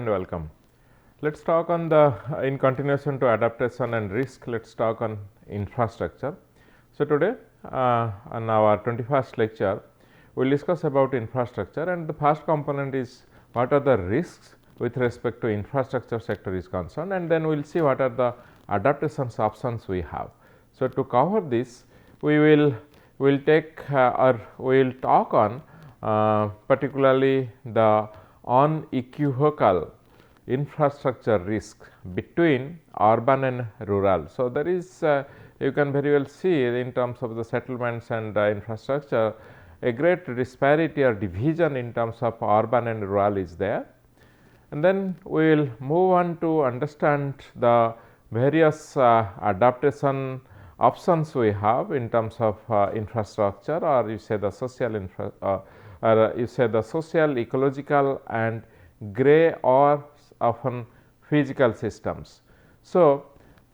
and welcome. Let's talk on the in continuation to adaptation and risk. Let's talk on infrastructure. So today on our 21st lecture, we will discuss about infrastructure, and the first component is what are the risks with respect to infrastructure sector is concerned, and then we will see what are the adaptations options we have. So to cover this, we will take or we will talk on particularly the unequivocal infrastructure risk between urban and rural. So, there is you can very well see in terms of the settlements and infrastructure, a great disparity or division in terms of urban and rural is there. And then we will move on to understand the various adaptation options we have in terms of infrastructure, or you say the social or you say the social, ecological and gray or often physical systems. So,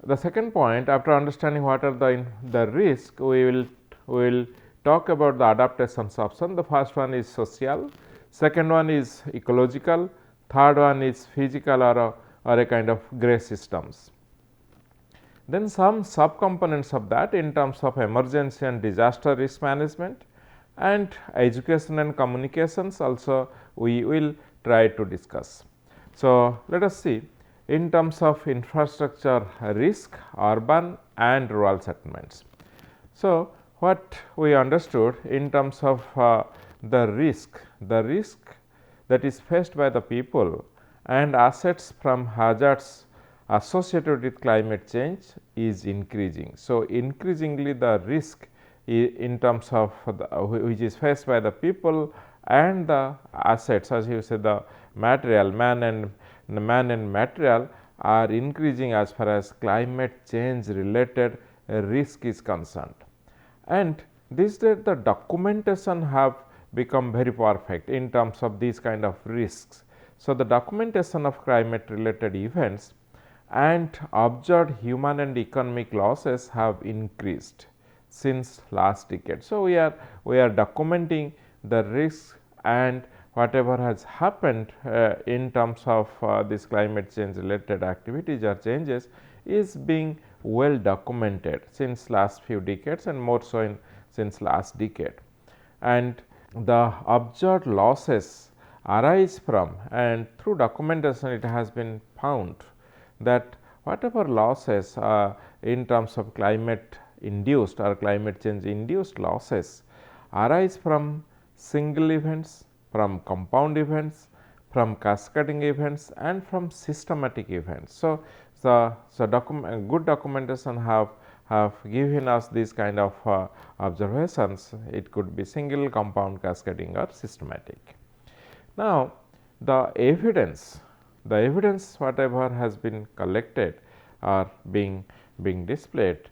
the second point, after understanding what are the risk, we will talk about the adaptations option. The first one is social, second one is ecological, third one is physical or a kind of gray systems. Then some subcomponents of that in terms of emergency and disaster risk management and education and communications also we will try to discuss. So, let us see in terms of infrastructure risk, urban and rural settlements. So, what we understood in terms of the risk that is faced by the people and assets from hazards associated with climate change is increasing. So, increasingly the risk in terms of which is faced by the people and the assets, as you say, the material, man and material are increasing as far as climate change related risk is concerned. And these days the documentation have become very perfect in terms of these kind of risks. So, the documentation of climate related events and observed human and economic losses have increased since last decade. So, we are documenting the risks and whatever has happened in terms of this climate change related activities or changes is being well documented since last few decades and more so since last decade. And the observed losses arise from, and through documentation it has been found that whatever losses in terms of climate induced or climate change induced losses arise from single events, from compound events, from cascading events and from systematic events. So, good documentation have given us these kind of observations. It could be single, compound, cascading or systematic. Now, the evidence whatever has been collected or being displayed,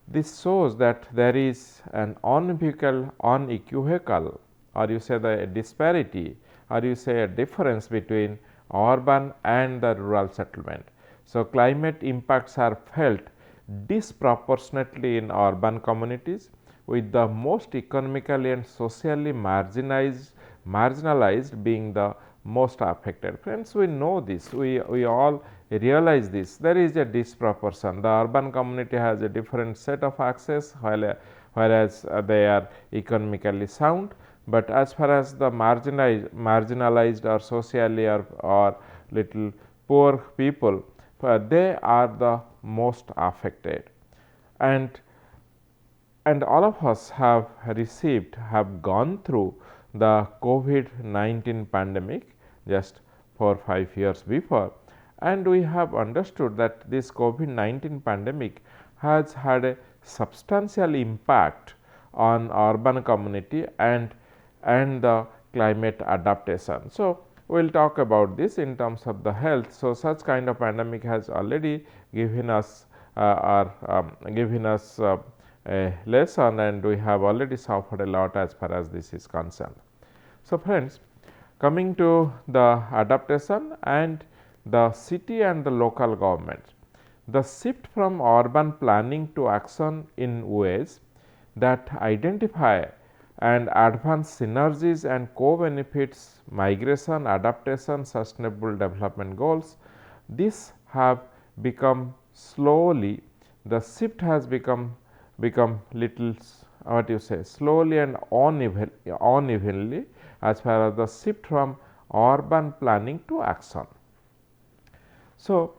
this shows that there is an unequivocal or you say the disparity or you say a difference between urban and the rural settlement. So, climate impacts are felt disproportionately in urban communities, with the most economically and socially marginalized being the most affected. Friends, we know this, we all realize this. There is a disproportion. The urban community has a different set of access, whereas they are economically sound, but as far as the marginalized or socially or little poor people, they are the most affected. And all of us have gone through the COVID-19 pandemic just 4-5 years before, and we have understood that this COVID-19 pandemic has had a substantial impact on urban community and the climate adaptation. So, we will talk about this in terms of the health. So, such kind of pandemic has already given us a lesson, and we have already suffered a lot as far as this is concerned. So, friends, coming to the adaptation and the city and the local government, the shift from urban planning to action in ways that identify and advanced synergies and co-benefits, migration, adaptation, sustainable development goals. This have become slowly, the shift has become little what you say slowly and unevenly as far as the shift from urban planning to action. So,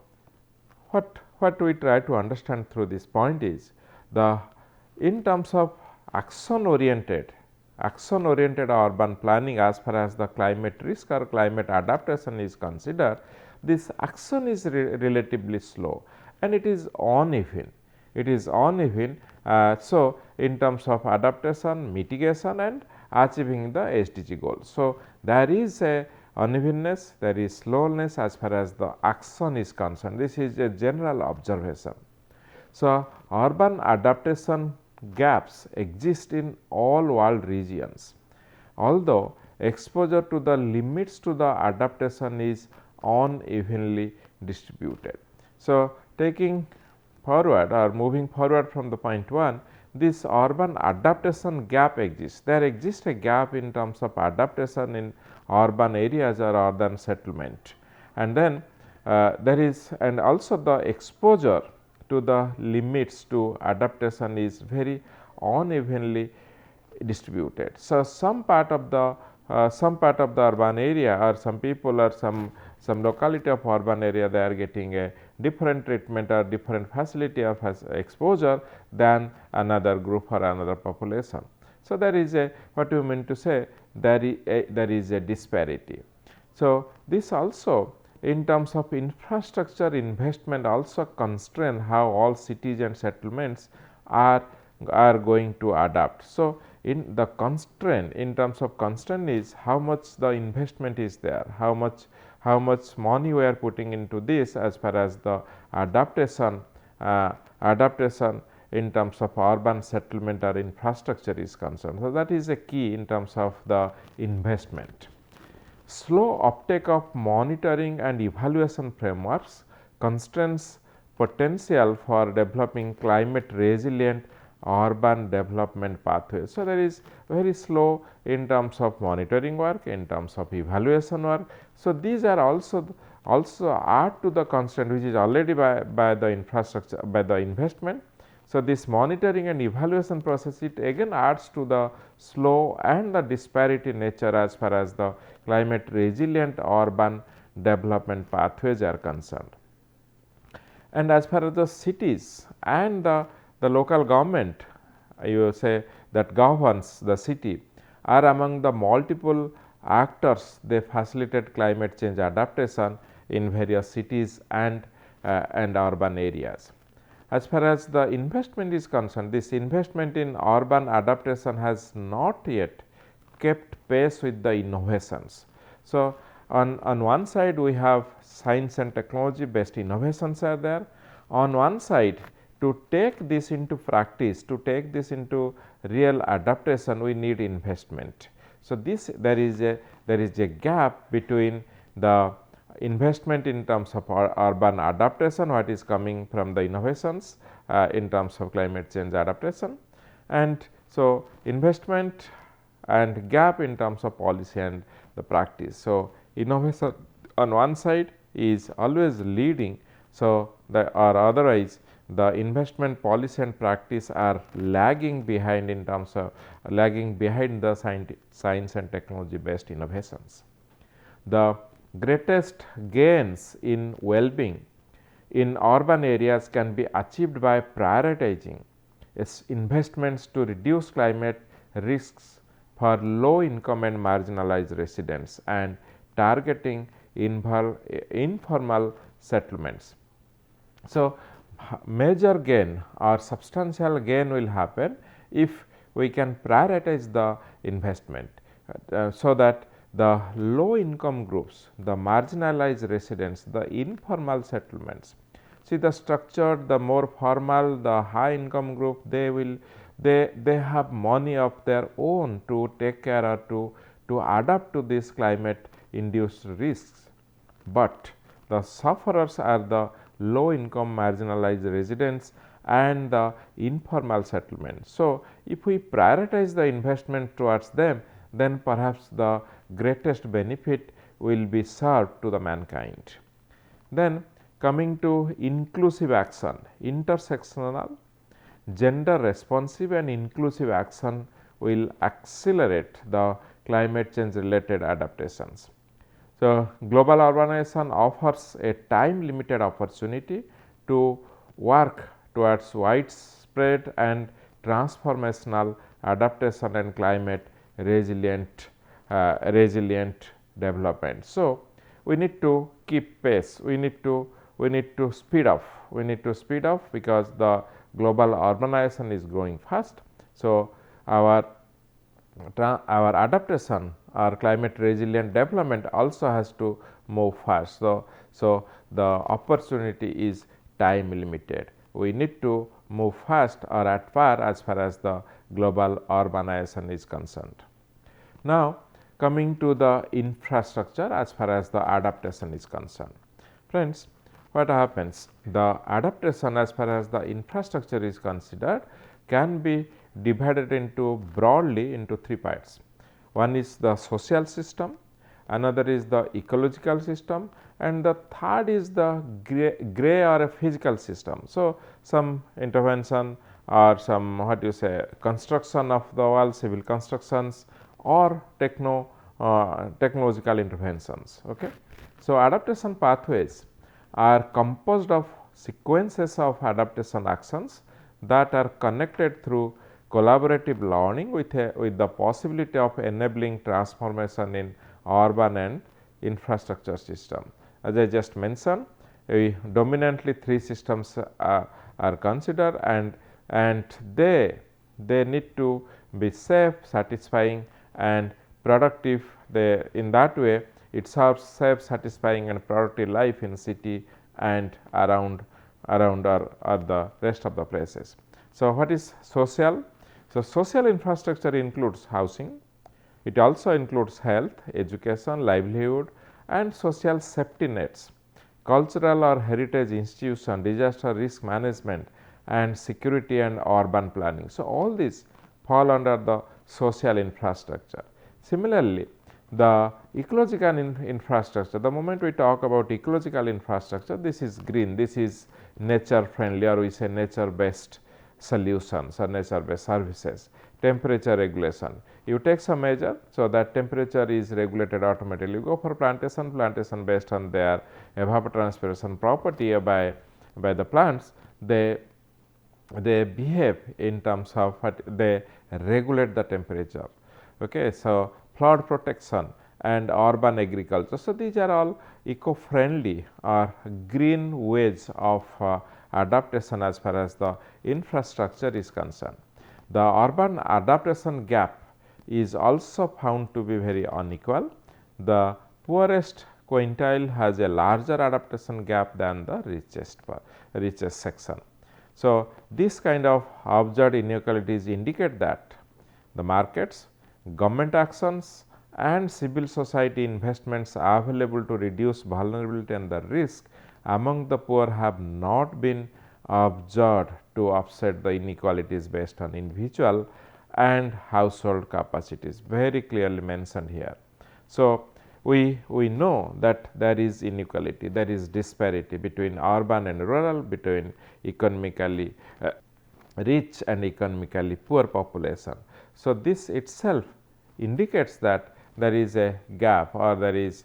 what we try to understand through this point is the in terms of action oriented urban planning as far as the climate risk or climate adaptation is considered, this action is relatively slow and it is uneven. So, in terms of adaptation, mitigation and achieving the SDG goals. So, there is a unevenness, there is slowness as far as the action is concerned. This is a general observation. So, urban adaptation gaps exist in all world regions, although exposure to the limits to the adaptation is unevenly distributed. So, taking forward or moving forward from the point 1, this urban adaptation gap exists. There exists a gap in terms of adaptation in urban areas or urban settlement, and then there is, and also the exposure to the limits to adaptation is very unevenly distributed. So, some part of the urban area or some people or some locality of urban area, they are getting a different treatment or different facility of exposure than another group or another population. So, there is a, what you mean to say, there is a disparity. So, this also in terms of infrastructure investment also constrain how all cities and settlements are going to adapt. So, in the constraint, in terms of constraint is how much the investment is there, how much money we are putting into this as far as the adaptation in terms of urban settlement or infrastructure is concerned. So, that is a key in terms of the investment. Slow uptake of monitoring and evaluation frameworks constrains potential for developing climate resilient urban development pathways. So, there is very slow in terms of monitoring work, in terms of evaluation work. So, these are also add to the constraint which is already by the infrastructure, by the investment. So, this monitoring and evaluation process, it again adds to the slow and the disparity nature as far as the climate resilient urban development pathways are concerned. And as far as the cities and the local government, you say that governs the city, are among the multiple actors, they facilitate climate change adaptation in various cities and urban areas. As far as the investment is concerned, this investment in urban adaptation has not yet kept pace with the innovations. So, on one side we have science and technology based innovations are there. On one side, to take this into practice, to take this into real adaptation, we need investment. So, there is a gap between the investment in terms of urban adaptation, what is coming from the innovations in terms of climate change adaptation, and so investment and gap in terms of policy and the practice. So, innovation on one side is always leading. So, or otherwise the investment policy and practice are lagging behind in terms of lagging behind the science and technology based innovations. The greatest gains in well-being in urban areas can be achieved by prioritizing investments to reduce climate risks for low income and marginalized residents and targeting informal settlements. So, major gain or substantial gain will happen if we can prioritize the investment, so that the low income groups, the marginalized residents, the informal settlements. See, the structured, the more formal, the high income group, they have money of their own to take care or to adapt to this climate induced risks, but the sufferers are the low income marginalized residents and the informal settlement. So, if we prioritize the investment towards them, then perhaps the greatest benefit will be served to the mankind. Then coming to inclusive action, intersectional, gender responsive and inclusive action will accelerate the climate change related adaptations. So, global urbanization offers a time limited opportunity to work towards widespread and transformational adaptation and climate resilient development. So, we need to keep pace, we need to speed up, because the global urbanization is growing fast. So, our adaptation or climate resilient development also has to move fast. So, the opportunity is time limited. We need to move fast or at par as far as the global urbanization is concerned. Now, coming to the infrastructure as far as the adaptation is concerned. Friends, what happens? The adaptation as far as the infrastructure is considered can be divided into broadly into three parts. One is the social system, another is the ecological system, and the third is the gray or a physical system. So, some intervention or some construction of the wall, civil constructions or technological interventions. Okay. So, adaptation pathways are composed of sequences of adaptation actions that are connected through collaborative learning with the possibility of enabling transformation in urban and infrastructure system. As I just mentioned, dominantly three systems are considered, and they need to be safe, satisfying and productive. In that way it serves safe, satisfying and productive life in city and around or the rest of the places. So, what is social? So, social infrastructure includes housing, it also includes health, education, livelihood and social safety nets, cultural or heritage institution, disaster risk management and security and urban planning. So, all these fall under the social infrastructure. Similarly, the ecological infrastructure, the moment we talk about ecological infrastructure, this is green, this is nature friendly, or we say nature based solutions or nature based services. Temperature regulation, you take some measure, so that temperature is regulated automatically. You go for plantation based on their evapotranspiration property by the plants, they behave in terms of what they regulate the temperature. Okay. So, flood protection and urban agriculture. So, these are all eco-friendly or green ways of adaptation as far as the infrastructure is concerned. The urban adaptation gap is also found to be very unequal. The poorest quintile has a larger adaptation gap than the richest section. So, this kind of observed inequalities indicate that the markets, government actions and civil society investments available to reduce vulnerability and the risk among the poor have not been observed to offset the inequalities based on individual and household capacities, very clearly mentioned here. So, we know that there is inequality, there is disparity between urban and rural, between economically rich and economically poor population. So, this itself indicates that there is a gap, or there is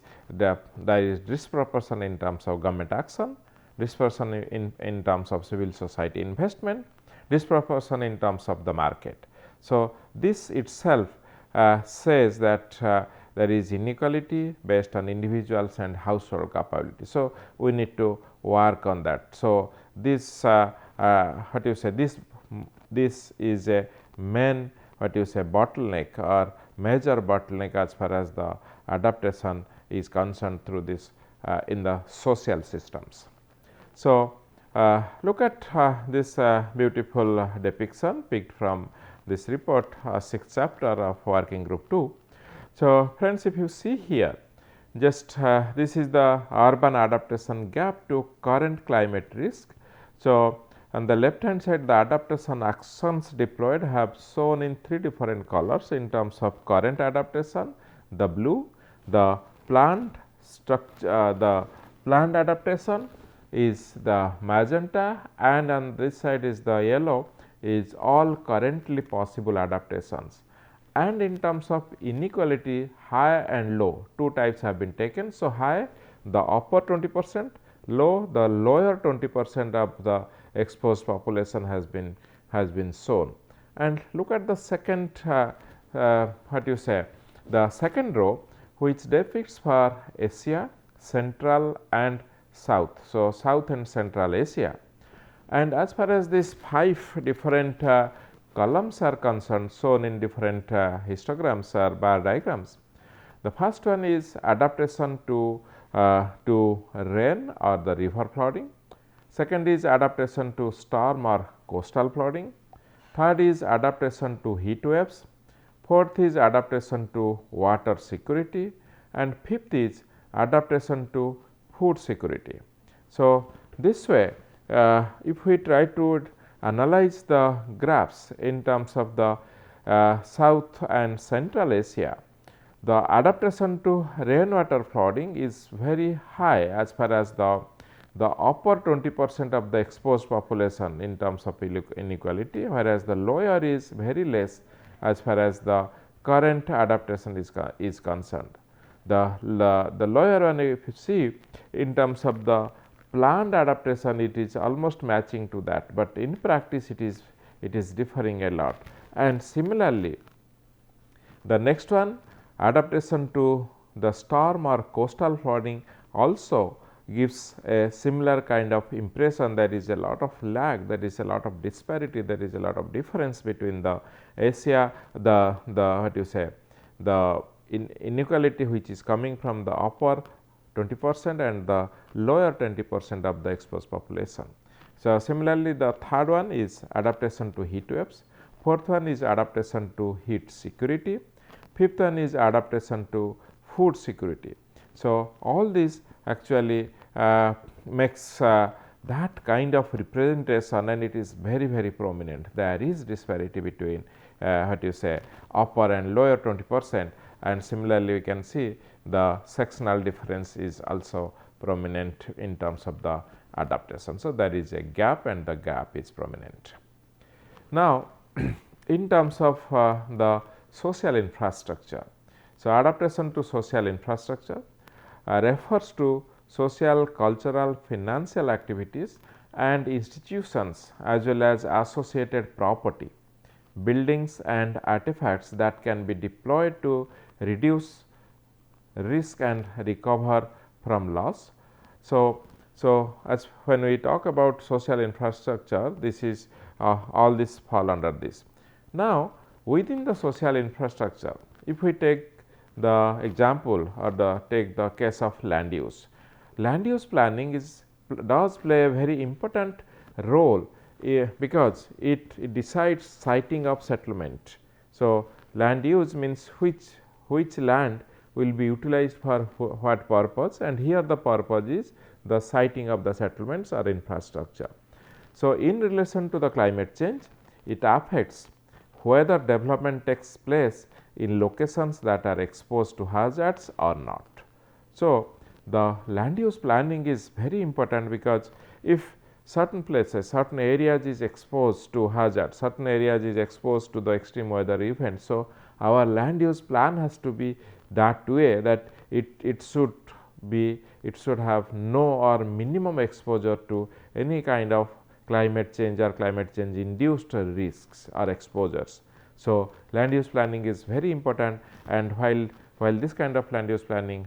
disproportion in terms of government action, disproportion in terms of civil society investment, disproportion in terms of the market. So, this itself says that there is inequality based on individuals and household capability. So, we need to work on that. So, this this is a main bottleneck or major bottleneck as far as the adaptation is concerned through this in the social systems. So, look at this beautiful depiction picked from this report, 6th chapter of working group 2. So, friends, if you see here, just this is the urban adaptation gap to current climate risk. So, On the left hand side, the adaptation actions deployed have shown in 3 different colors in terms of current adaptation, the blue, the planned structure, the planned adaptation is the magenta, and on this side is the yellow, is all currently possible adaptations. And in terms of inequality, high and low, two types have been taken. So, high the upper 20%, low the lower 20% of the exposed population has been shown. And look at the second what you say, the second row, which depicts for Asia, Central and South. So, South and Central Asia. And as far as these 5 different columns are concerned, shown in different histograms or bar diagrams. The first one is adaptation to rain or the river flooding. Second is adaptation to storm or coastal flooding. Third is adaptation to heat waves. Fourth is adaptation to water security, and fifth is adaptation to food security. So, this way if we try to analyze the graphs in terms of the South and Central Asia, the adaptation to rainwater flooding is very high as far as the upper 20% of the exposed population in terms of inequality, whereas the lower is very less as far as the current adaptation is concerned. The lower one, if you see in terms of the planned adaptation, it is almost matching to that, but in practice it is differing a lot. And similarly, the next one, adaptation to the storm or coastal flooding, also gives a similar kind of impression. There is a lot of lag, there is a lot of disparity, there is a lot of difference between the Asia, the what you say, the inequality which is coming from the upper 20% and the lower 20% of the exposed population. So, similarly, the third one is adaptation to heat waves, fourth one is adaptation to heat security, fifth one is adaptation to food security. So, all these actually makes that kind of representation, and it is very prominent. There is disparity between what you say upper and lower 20%, and similarly we can see the sectional difference is also prominent in terms of the adaptation. So, there is a gap and the gap is prominent. Now, in terms of the social infrastructure. So, adaptation to social infrastructure refers to social, cultural, financial activities and institutions as well as associated property, buildings and artifacts that can be deployed to reduce risk and recover from loss. So, as when we talk about social infrastructure, this is all this fall under this. Now, within the social infrastructure, if we take the example or take the case of land use planning does play a very important role because it decides siting of settlement. So, land use means which land will be utilized for what purpose, and here the purpose is the siting of the settlements or infrastructure. So, in relation to the climate change, it affects whether development takes place in locations that are exposed to hazards or not. So, the land use planning is very important because if certain places, certain areas is exposed to hazards, certain areas is exposed to the extreme weather events. So, our land use plan has to be that way that it should have no or minimum exposure to any kind of climate change or climate change induced risks or exposures. So, land use planning is very important, and while this kind of land use planning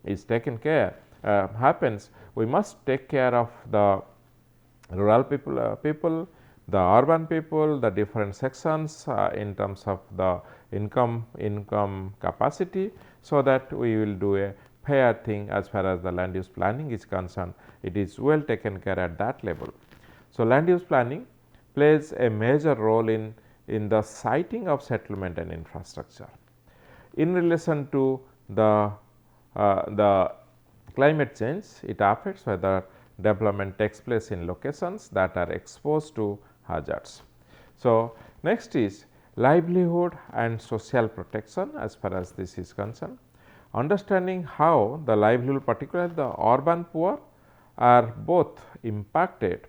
is taken care happens, we must take care of the rural people, the urban people, the different sections in terms of the income capacity, so that we will do a fair thing as far as the land use planning is concerned. It is well taken care at that level. So, land use planning plays a major role in the siting of settlement and infrastructure. In relation to the climate change, it affects whether development takes place in locations that are exposed to hazards. So, next is livelihood and social protection as far as this is concerned. Understanding how the livelihood, particularly the urban poor, are both impacted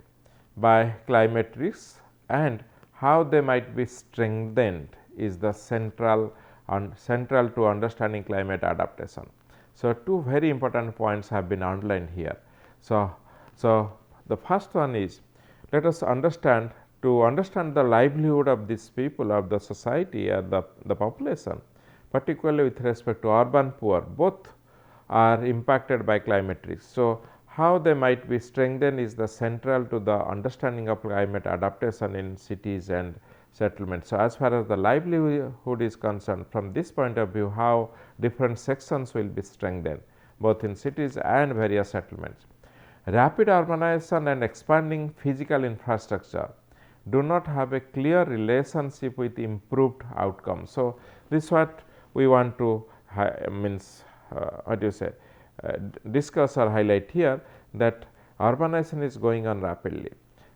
by climate risks and how they might be strengthened is the central to understanding climate adaptation. So, two very important points have been underlined here. So, the first one is, let us understand, to understand the livelihood of these people, of the society or the population, particularly with respect to urban poor, both are impacted by climate risks. So, how they might be strengthened is the central to the understanding of climate adaptation in cities and settlements. So, as far as the livelihood is concerned, from this point of view, how different sections will be strengthened both in cities and various settlements. Rapid urbanization and expanding physical infrastructure do not have a clear relationship with improved outcomes. So, this is what we want to discuss or highlight here, that urbanization is going on rapidly.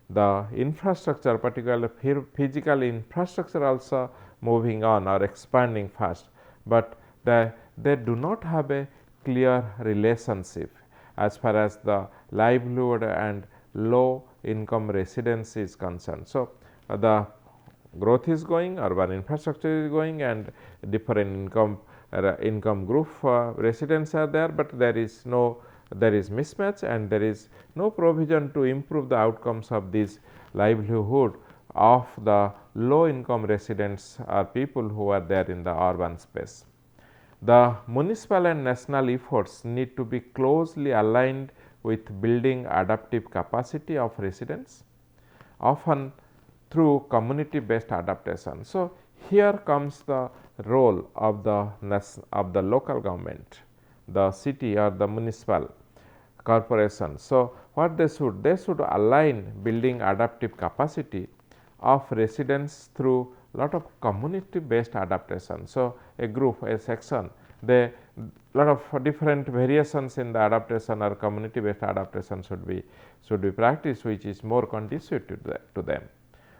The infrastructure, particularly physical infrastructure, also moving on or expanding fast, but they do not have a clear relationship as far as the livelihood and low income residence is concerned. So, the growth is going, urban infrastructure is going, and different income group residents are there, but there is mismatch and there is no provision to improve the outcomes of this livelihood of the low income residents or people who are there in the urban space. The municipal and national efforts need to be closely aligned with building adaptive capacity of residents, often through community based adaptation. So, here comes the role of the local government, the city or the municipal corporation. So, what they should align building adaptive capacity of residents through lot of community based adaptation. So, a group, a section, they lot of different variations in the adaptation or community based adaptation should be practiced, which is more conducive to them.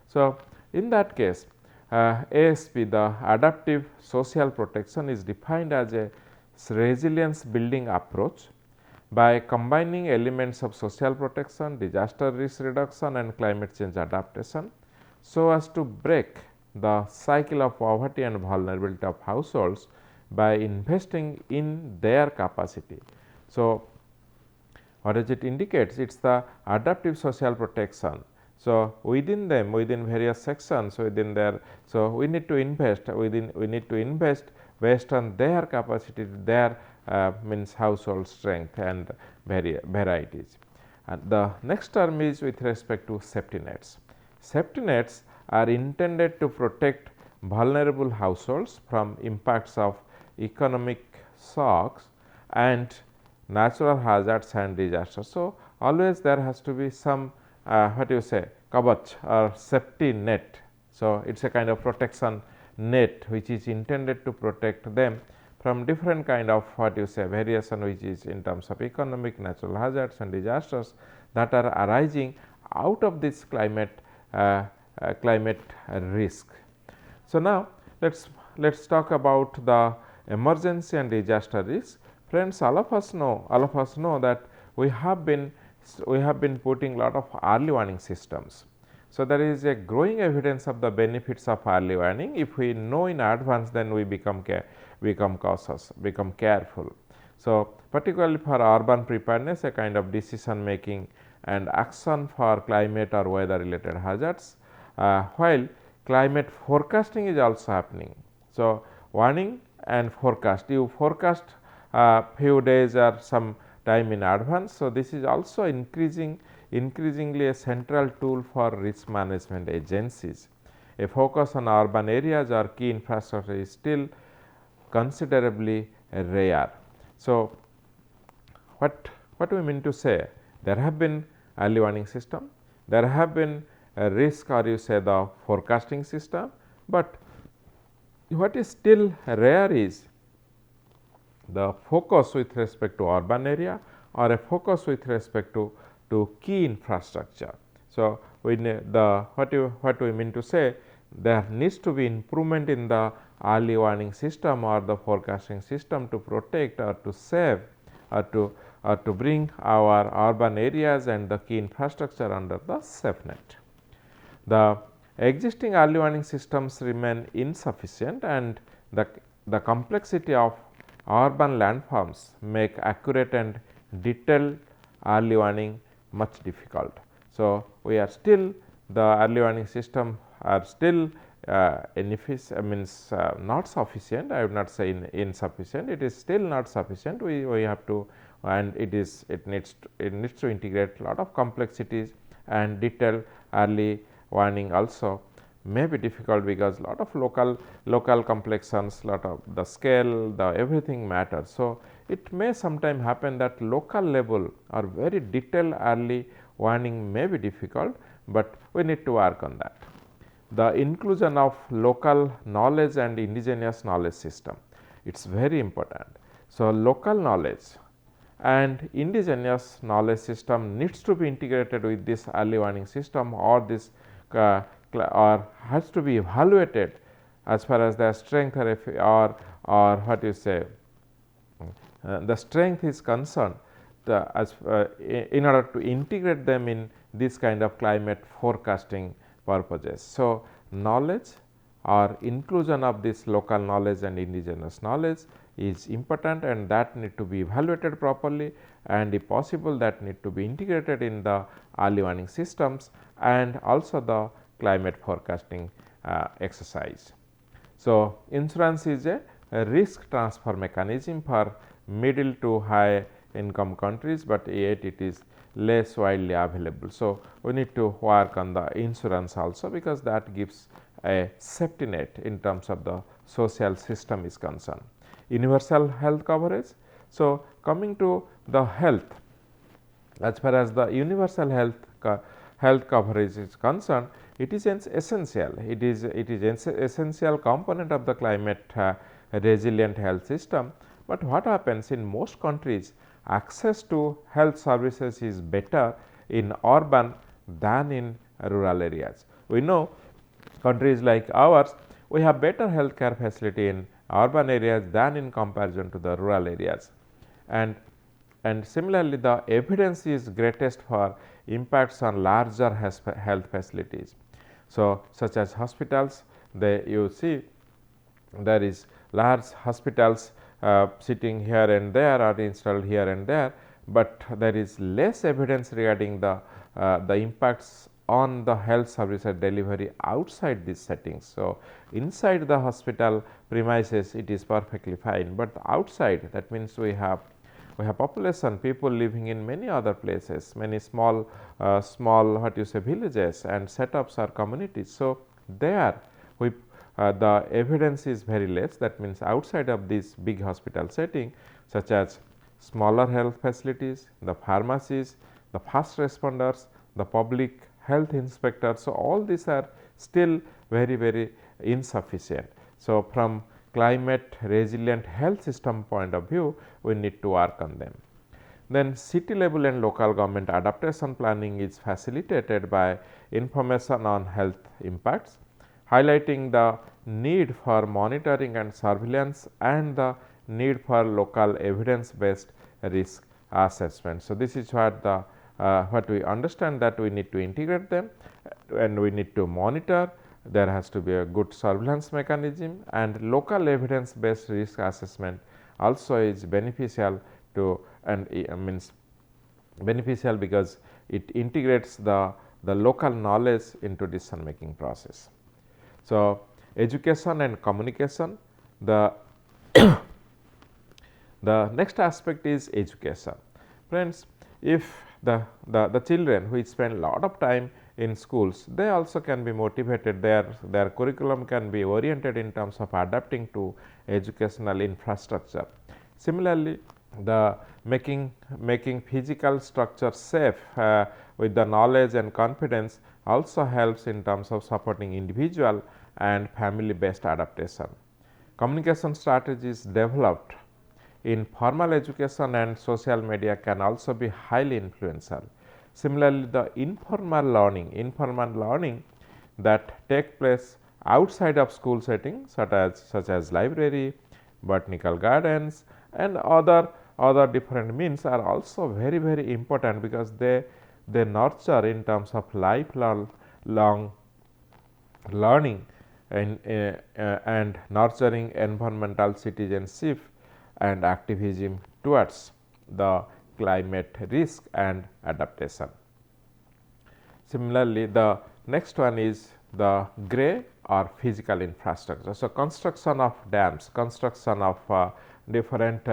So, in that case, ASP, the adaptive social protection, is defined as a resilience building approach by combining elements of social protection, disaster risk reduction and climate change adaptation, so as to break the cycle of poverty and vulnerability of households by investing in their capacity. So, what does it indicates? It is the adaptive social protection. So, within them, within various sections within there, so we need to invest based on their capacity, their means household strength and varieties. And the next term is with respect to safety nets. Safety nets are intended to protect vulnerable households from impacts of economic shocks and natural hazards and disasters. So, always there has to be some kavach or safety net. So, it is a kind of protection net which is intended to protect them from different kind of variation, which is in terms of economic, natural hazards and disasters that are arising out of this climate risk. So, now let us talk about the emergency and disaster risk. Friends, all of us know that we have been putting lot of early warning systems. So, there is a growing evidence of the benefits of early warning. If we know in advance, then we become cautious, become careful. So, particularly for urban preparedness, a kind of decision making and action for climate or weather related hazards, while climate forecasting is also happening. So, warning and forecast, you forecast few days or some time in advance. So, this is also increasingly a central tool for risk management agencies. A focus on urban areas or key infrastructure is still considerably rare. So, what we mean to say, there have been early warning system, there have been a risk or the forecasting system, but what is still rare is the focus with respect to urban area or a focus with respect to to key infrastructure. So, what we mean to say, there needs to be improvement in the early warning system or the forecasting system to protect or to save or to bring our urban areas and the key infrastructure under the safe net. The existing early warning systems remain insufficient, and the complexity of urban landforms make accurate and detailed early warning much difficult. So, we are still, the early warning system are still not sufficient. I would not say insufficient, it is still not sufficient. We have to, and it needs to integrate lot of complexities, and detailed early warning also may be difficult because lot of local complexions, lot of the scale, the everything matters. So, it may sometime happen that local level or very detailed early warning may be difficult, but we need to work on that. The inclusion of local knowledge and indigenous knowledge system, it is very important. So, local knowledge and indigenous knowledge system needs to be integrated with this early warning system, or this or has to be evaluated as far as their strength or what you say the strength is concerned, in order to integrate them in this kind of climate forecasting purposes. So, knowledge or inclusion of this local knowledge and indigenous knowledge is important, and that need to be evaluated properly, and if possible that need to be integrated in the early warning systems and also the climate forecasting exercise. So, insurance is a risk transfer mechanism for middle to high income countries, but yet it is less widely available. So, we need to work on the insurance also, because that gives a safety net in terms of the social system is concerned. Universal health coverage. So, coming to the health, as far as the universal health coverage is concerned, it is essential. It is essential component of the climate resilient health system. But what happens in most countries, access to health services is better in urban than in rural areas. We know countries like ours, we have better healthcare facility in urban areas than in comparison to the rural areas, and similarly the evidence is greatest for impacts on larger health facilities. So, such as hospitals, you see there is large hospitals sitting here and there or installed here and there, but there is less evidence regarding the impacts on the health services delivery outside these settings. So, inside the hospital premises it is perfectly fine, but outside, that means we have population, people living in many other places, many small what you say villages and setups or communities. So, there the evidence is very less, that means outside of this big hospital setting, such as smaller health facilities, the pharmacies, the first responders, the public health inspectors. So, all these are still very insufficient. So, from climate resilient health system point of view, we need to work on them. Then city level and local government adaptation planning is facilitated by information on health impacts, highlighting the need for monitoring and surveillance and the need for local evidence based risk assessment. So, this is what we understand, that we need to integrate them and we need to monitor. There has to be a good surveillance mechanism, and local evidence based risk assessment also is beneficial to, and means beneficial because it integrates the local knowledge into decision making process. So, education and communication, the next aspect is education. Friends, if the children which spend lot of time in schools, they also can be motivated, their curriculum can be oriented in terms of adapting to educational infrastructure. Similarly, the making physical structure safe with the knowledge and confidence also helps in terms of supporting individual and family based adaptation. Communication strategies developed in formal education and social media can also be highly influential. Similarly, the informal learning that take place outside of school settings such as library, botanical gardens and other different means are also very important, because they nurture in terms of lifelong long learning and nurturing environmental citizenship and activism towards the climate risk and adaptation. Similarly, the next one is the grey or physical infrastructure. So, construction of dams, construction of different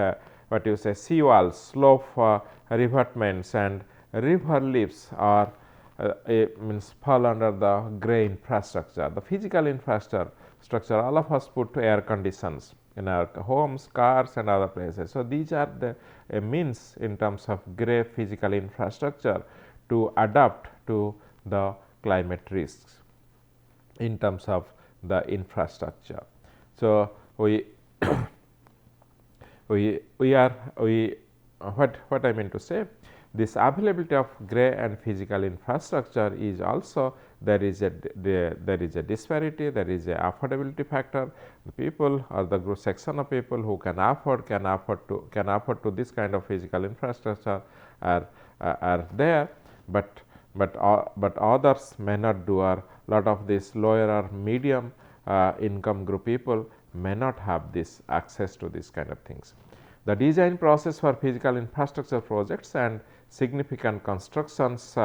what you say sea walls, slope revetments and river leaves are means fall under the grey infrastructure. The physical infrastructure, all of us put air conditions in our homes, cars and other places. So, these are the means in terms of grey physical infrastructure to adapt to the climate risks in terms of the infrastructure. So, we what I mean to say, this availability of grey and physical infrastructure is also there is a disparity, there is a affordability factor. The people or the group section of people who can afford to this kind of physical infrastructure are there, but others may not do, or lot of this lower or medium income group people may not have this access to this kind of things. The design process for physical infrastructure projects and significant constructions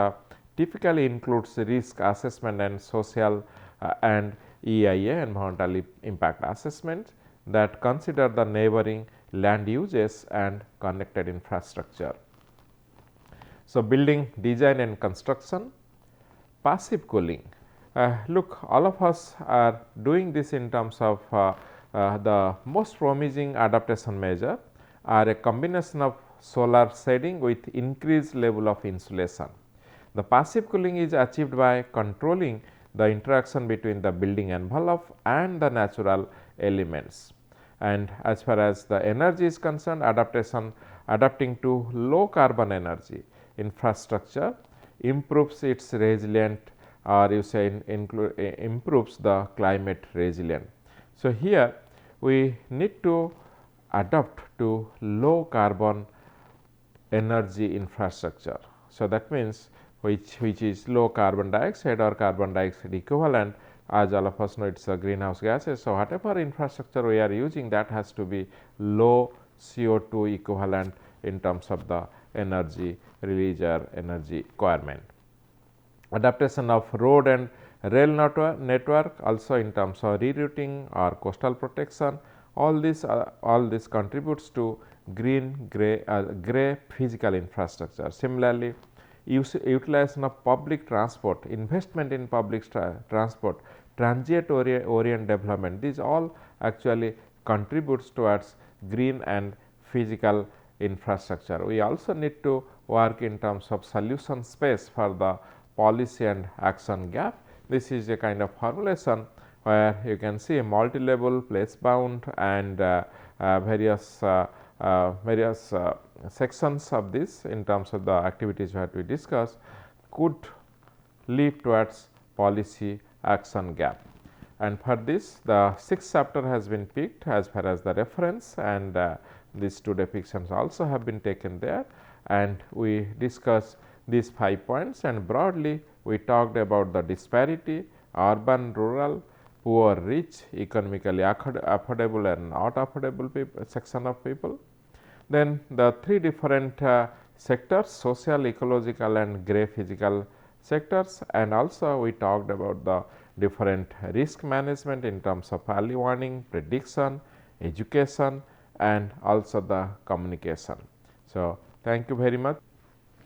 typically includes risk assessment and social and EIA, environmental impact assessment, that consider the neighboring land uses and connected infrastructure. So, building design and construction, passive cooling. Look, all of us are doing this in terms of the most promising adaptation measure are a combination of solar shading with increased level of insulation. The passive cooling is achieved by controlling the interaction between the building envelope and the natural elements. And as far as the energy is concerned, adapting to low carbon energy infrastructure improves its resilient, or you say improves the climate resilient. So, here we need to adapt to low carbon energy infrastructure. So, that means which is low carbon dioxide or carbon dioxide equivalent, as all of us know it is a greenhouse gases. So, whatever infrastructure we are using, that has to be low CO2 equivalent in terms of the energy release or energy requirement. Adaptation of road and rail network also in terms of rerouting or coastal protection, all this contributes to grey physical infrastructure. Similarly, utilization of public transport, investment in public transport, transient orient development, these all actually contributes towards green and physical infrastructure. We also need to work in terms of solution space for the policy and action gap. This is a kind of formulation where you can see a multi-level, place bound and various sections of this in terms of the activities that we discussed could lead towards policy action gap. And for this, the sixth chapter has been picked as far as the reference, and these two depictions also have been taken there, and we discussed these 5 points, and broadly we talked about the disparity, urban, rural, poor, rich, economically affordable and not affordable section of people. Then the 3 different sectors, social, ecological and grey physical sectors, and also we talked about the different risk management in terms of early warning, prediction, education and also the communication. So, thank you very much.